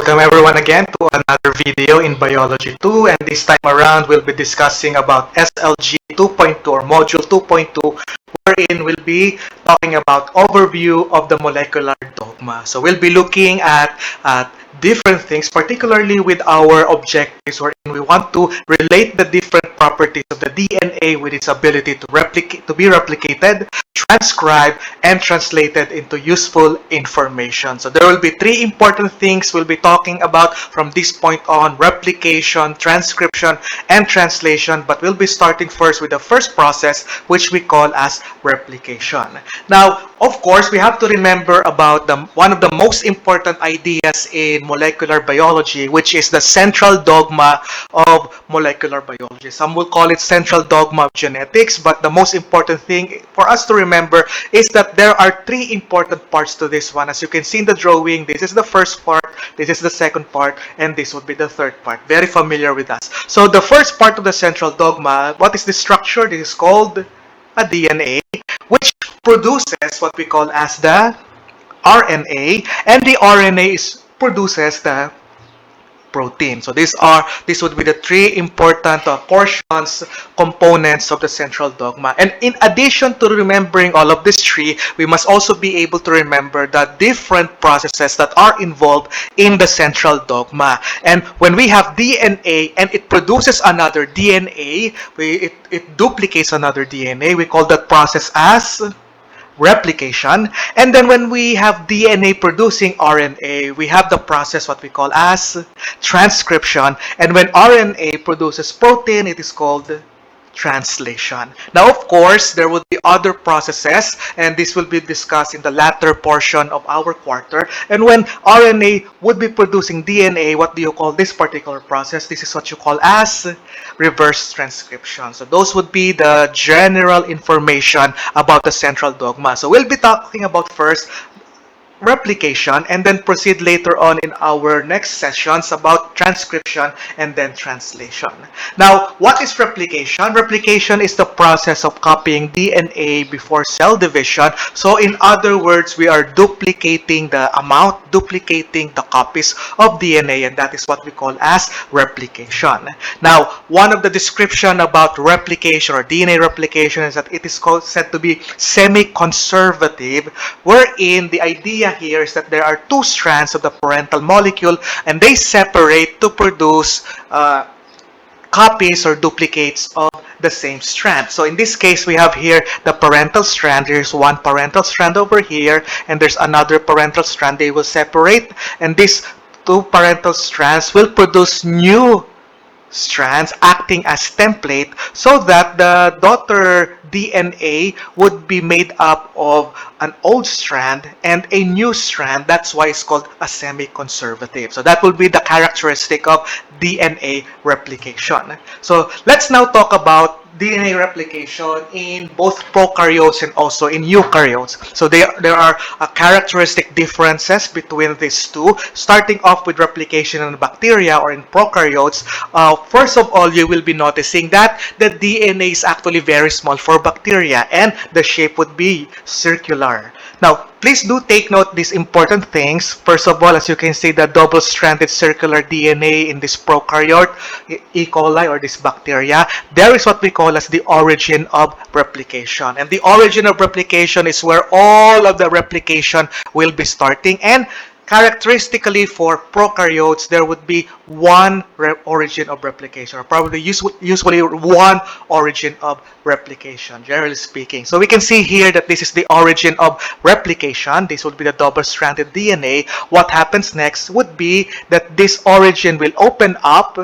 Welcome everyone again to another video in Biology 2, and this time around we'll be discussing about SLG 2.2 or Module 2.2, wherein we'll be talking about overview of the molecular dogma. So we'll be looking at different things, particularly with our objectives, wherein we want to relate the different properties of the DNA with its ability to be replicated, transcribed, and translated into useful information. So there will be three important things we'll be talking about from this point on: replication, transcription, and translation. But we'll be starting first with the first process, which we call as replication. Now, of course, we have to remember about one of the most important ideas in molecular biology, which is the central dogma of molecular biology. Some will call it central dogma of genetics, but the most important thing for us to remember is that there are three important parts to this one. As you can see in the drawing, this is the first part, this is the second part, and this would be the third part. Very familiar with us. So the first part of the central dogma, what is the structure? This is called a DNA, which produces what we call as the RNA, and the RNA produces the protein. So this would be the three important portions, components of the central dogma. And in addition to remembering all of these three, we must also be able to remember the different processes that are involved in the central dogma. And when we have DNA and it produces another DNA, it duplicates another DNA, we call that process as replication. And then when we have DNA producing RNA, we have the process what we call as transcription. And when RNA produces protein, it is called translation. Now, of course, there will be other processes, and this will be discussed in the latter portion of our quarter. And when RNA would be producing DNA, what do you call this particular process? This is what you call as reverse transcription. So those would be the general information about the central dogma. So we'll be talking about first replication, and then proceed later on in our next sessions about transcription and then translation. Now, what is replication? Replication is the process of copying DNA before cell division. So in other words, we are duplicating the copies of DNA, and that is what we call as replication. Now, one of the description about replication or DNA replication is that it is said to be semi-conservative, wherein the idea here is that there are two strands of the parental molecule and they separate to produce copies or duplicates of the same strand. So in this case, we have here the parental strand. There's one parental strand over here, and there's another parental strand. They will separate, and these two parental strands will produce new strands acting as template, so that the daughter DNA would be made up of an old strand and a new strand. That's why it's called a semi-conservative. So that will be the characteristic of DNA replication. So let's now talk about DNA replication in both prokaryotes and also in eukaryotes. So there are characteristic differences between these two. Starting off with replication in bacteria or in prokaryotes, first of all, you will be noticing that the DNA is actually very small for bacteria, and the shape would be circular. Now, please do take note these important things. First of all, as you can see, the double-stranded circular DNA in this prokaryote, E. coli, or this bacteria, there is what we call as the origin of replication. And the origin of replication is where all of the replication will be starting. And characteristically for prokaryotes, there would be one origin of replication, or probably usually one origin of replication, generally speaking. So we can see here that this is the origin of replication. This would be the double-stranded DNA. What happens next would be that this origin will open up,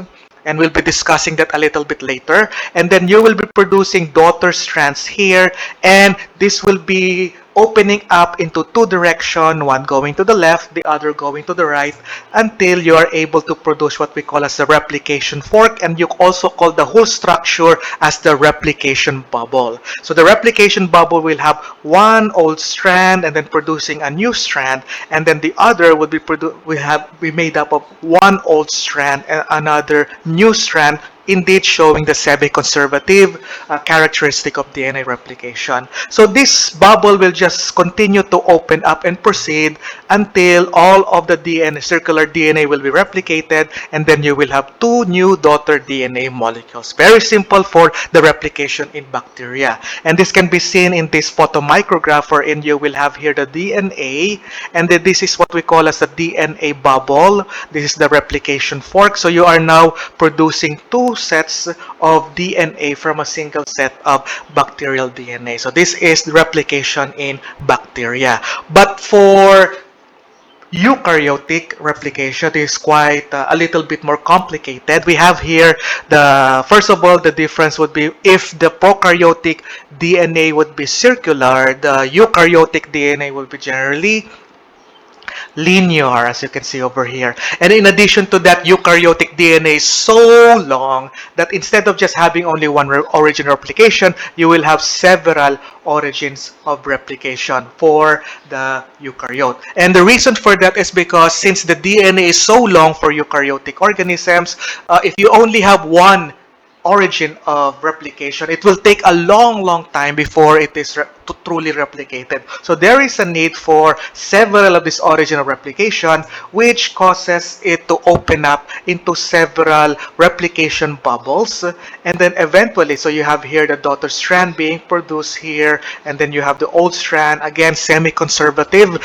and we'll be discussing that a little bit later. And then you will be producing daughter strands here, and this will be opening up into two directions, one going to the left, the other going to the right, until you are able to produce what we call as the replication fork, and you also call the whole structure as the replication bubble. So the replication bubble will have one old strand and then producing a new strand, and then the other would be made up of one old strand and another new strand indeed showing the semi-conservative characteristic of DNA replication. So this bubble will just continue to open up and proceed until all of the DNA, circular DNA will be replicated, and then you will have two new daughter DNA molecules. Very simple for the replication in bacteria. And this can be seen in this photomicrograph wherein you will have here the DNA, and then this is what we call as the DNA bubble. This is the replication fork. So you are now producing two sets of DNA from a single set of bacterial DNA. So this is the replication in bacteria. But for eukaryotic replication is quite a little bit more complicated. We have here first of all, the difference would be if the prokaryotic DNA would be circular, the eukaryotic DNA will be generally linear, as you can see over here. And in addition to that, eukaryotic DNA is so long that instead of just having only one origin replication, you will have several origins of replication for the eukaryote. And the reason for that is because since the DNA is so long for eukaryotic organisms, if you only have one origin of replication, it will take a long time before it is truly replicated. So there is a need for several of this origin of replication, which causes it to open up into several replication bubbles, and then eventually, so you have here the daughter strand being produced here, and then you have the old strand, again semi-conservative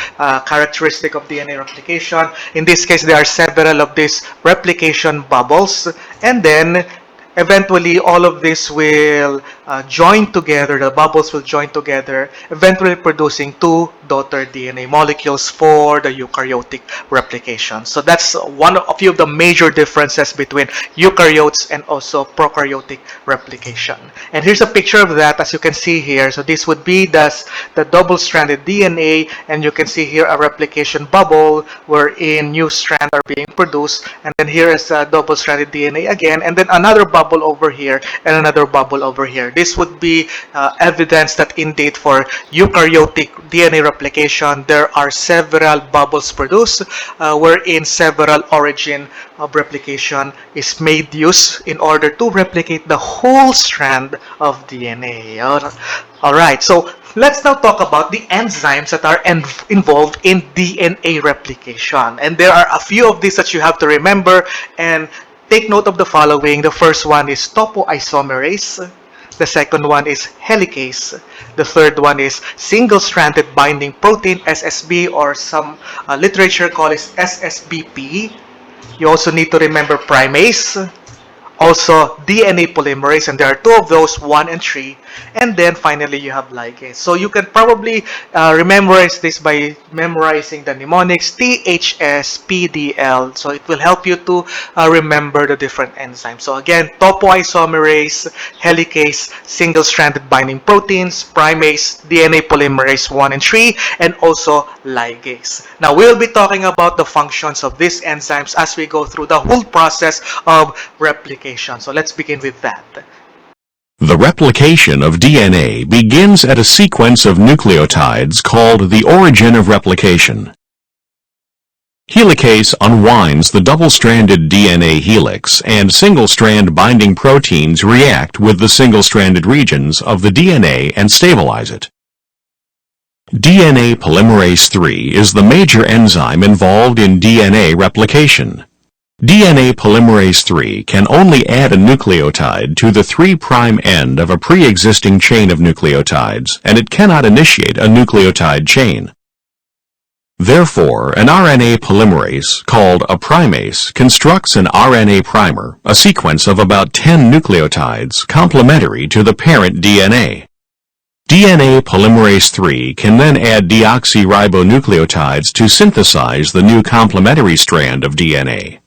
characteristic of DNA replication. In this case, there are several of these replication bubbles, and then eventually all of this will join together, the bubbles will join together, eventually producing two daughter DNA molecules for the eukaryotic replication. So that's a few of the major differences between eukaryotes and also prokaryotic replication. And here's a picture of that, as you can see here. So this would be the double-stranded DNA, and you can see here a replication bubble wherein new strands are being produced, and then here is a double-stranded DNA again, and then another bubble over here and another bubble over here. This would be evidence that indeed for eukaryotic DNA replication, there are several bubbles produced wherein several origin of replication is made use in order to replicate the whole strand of DNA. Alright, so let's now talk about the enzymes that are involved in DNA replication. And there are a few of these that you have to remember, and take note of the following. The first one is topoisomerase. The second one is helicase. The third one is single-stranded binding protein, SSB, or some literature call it SSBP. You also need to remember primase, also DNA polymerase, and there are two of those, 1 and 3, and then finally you have ligase. So you can probably memorize this by memorizing the mnemonics THS, PDL. So it will help you to remember the different enzymes. So again, topoisomerase, helicase, single-stranded binding proteins, primase, DNA polymerase 1 and 3, and also ligase. Now we'll be talking about the functions of these enzymes as we go through the whole process of replication. So let's begin with that. The replication of DNA begins at a sequence of nucleotides called the origin of replication. Helicase unwinds the double-stranded DNA helix, and single-strand binding proteins react with the single-stranded regions of the DNA and stabilize it. DNA polymerase III is the major enzyme involved in DNA replication. DNA polymerase III can only add a nucleotide to the 3' end of a pre-existing chain of nucleotides, and it cannot initiate a nucleotide chain. Therefore, an RNA polymerase, called a primase, constructs an RNA primer, a sequence of about 10 nucleotides complementary to the parent DNA. DNA polymerase III can then add deoxyribonucleotides to synthesize the new complementary strand of DNA.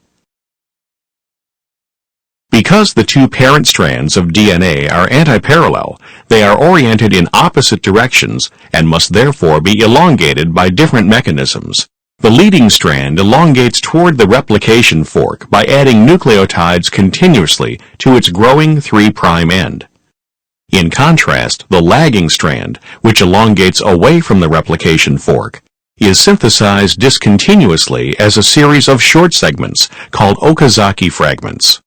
Because the two parent strands of DNA are antiparallel, they are oriented in opposite directions and must therefore be elongated by different mechanisms. The leading strand elongates toward the replication fork by adding nucleotides continuously to its growing 3' end. In contrast, the lagging strand, which elongates away from the replication fork, is synthesized discontinuously as a series of short segments called Okazaki fragments.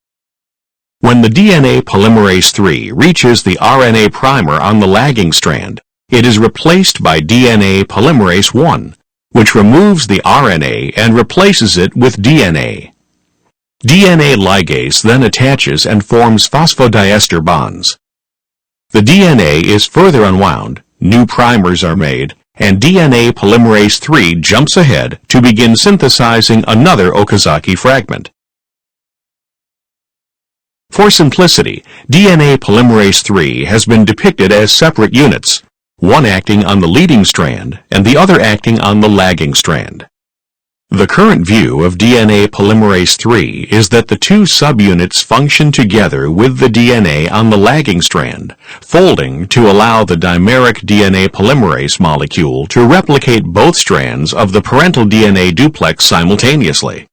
When the DNA polymerase III reaches the RNA primer on the lagging strand, it is replaced by DNA polymerase I, which removes the RNA and replaces it with DNA. DNA ligase then attaches and forms phosphodiester bonds. The DNA is further unwound, new primers are made, and DNA polymerase III jumps ahead to begin synthesizing another Okazaki fragment. For simplicity, DNA polymerase III has been depicted as separate units, one acting on the leading strand and the other acting on the lagging strand. The current view of DNA polymerase III is that the two subunits function together with the DNA on the lagging strand, folding to allow the dimeric DNA polymerase molecule to replicate both strands of the parental DNA duplex simultaneously.